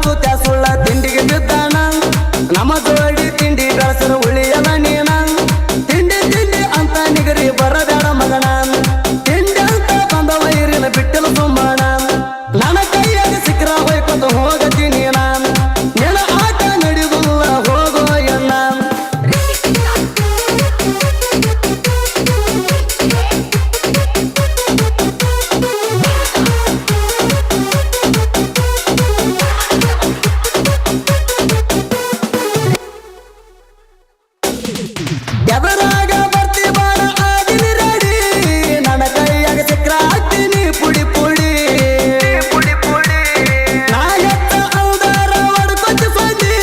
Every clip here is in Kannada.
ಸುತ್ತ ಸುಳ್ಳ ತಿಂಡಿಗೆ ಬಿದ್ದಾನ ನಮ್ಮ ಜೋಡಿ ತಿಂಡಿ ಬೆಳಸರು ಉಳಿಯಲ್ಲ ನೀನ ತಿಂಡಿ ತಿಂಡಿ ಅಂತ ನಿಗರಿ ಬರಬೇಡ ಮಗನ ತಿಂಡಿ ಅಂತ ಬಂದ ವೈರಿನ ಬಿಟ್ಟಲ ಸುಮ್ಮಣ ನನ್ನ ಕೈಯಾಗ ಸಿಕ್ಕರ ಹೋಯ್ಕೊಂಡು ಹೋಗತೀನಿ ನಾನು ನಿನ್ನ ಆಟ ನಡೆಯುವುದಿಲ್ಲ ಹೋಗೋ ಎಣ್ಣ ಎದರಾಗ ಬರ್ತಿ ಬಾರ ಆದಿನಿ ರೆಡಿ ನನ್ನ ಕೈಯಾಗ ಸಿಕ್ಕರ ಹಾಕ್ತೀನಿ ಪುಡಿ ಪುಡಿ ನಾ ಎತ್ತ ಔದಾರ ಹೊಡ್ಕೊಚ್ಚ ಸೊಂಡಿ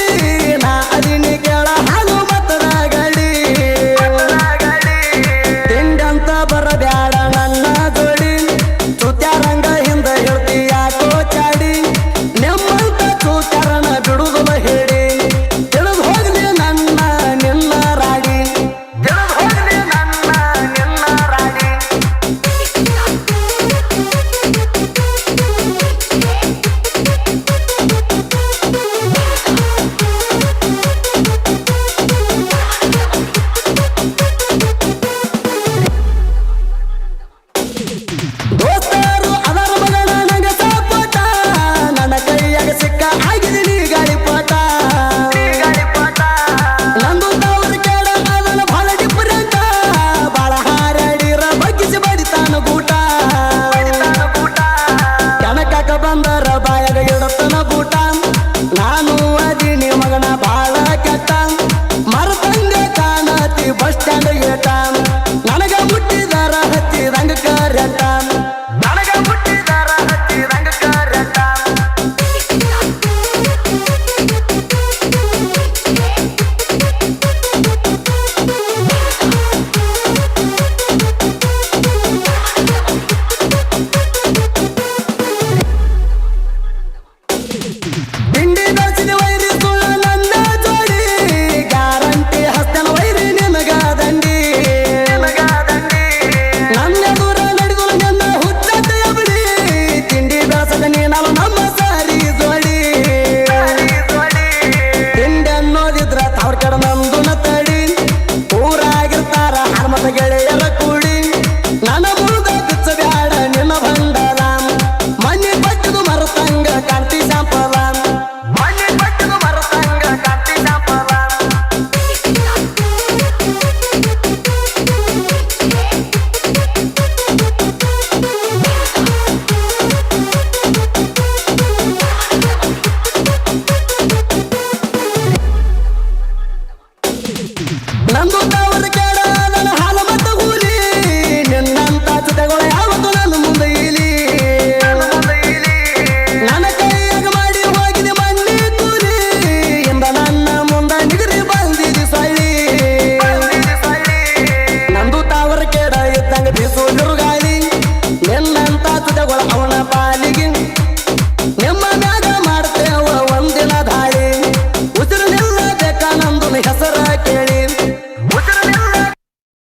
ನಾ ಅದಿನಿ ಕೇಳ ಹಾಲು ಮತ್ತದ ಗಡಿ ತಿಂಡಂತ ಬರಬ್ಯಾಡ ನನ್ನ ಜೋಡಿ ಚೂತ್ಯಾರಂಗ ಹಿಂದ ಹೇಳ್ತಿ ಯಾಕೋ ಚಾಡಿ ನಿಮ್ಮಂತ ಚೂತ್ಯಾರನ ಬಿಡುವುದಿಲ್ಲ ಹೇಳಿ ತಿಳಿದು ಹೋಗ್ಲಿ ನನ್ನ ನಿನ್ನ ರಾಡಿ ತಿಳಿದು ಹೋಗ್ಲಿ ನನ್ನ ನಿನ್ನ ರಾಡಿ ದೋಸ್ತರು ಅದರ ಮಗನ ನಂಗೆ ಸಪೋಟ ನನ್ನ ಕೈಯಾಗ ಸಿಕ್ಕ ಆಗಿದ್ದೀನಿ ಗಾಳಿಪಟ ನಂದು ತವರ ಕೇಳ ಅದನ್ನ ಬಹಳ ಡಿಫರೆಂಟ್ ಬಾಳ ಹಾರಾಡಿರ ಬಗ್ಗಿಸಿ ಬಡಿತಾನ ಗೂಟ ಕನಕಕ ಬಂದರ ಬಾಯಾಗ ಇಡತನ ಬೂಟ ನಾನು ಅದೀನಿ ಮಗನ ಬಾಳ ಕೆಟ್ಟ ಮರತಂಗ ಕಾಣತಿ ಬಸ್ ಸ್ಟ್ಯಾಂಡ್ ಏಟ ನನಗ ಮುಟ್ಟಿದಾರ ಹತ್ತಿದಂಗ ಕರೆಂಟ ನನಗ ಮುಟ್ಟಿದಾರ ಹತ್ತಿದಂಗ ಕರೆಂಟ ತಿಂಡಿ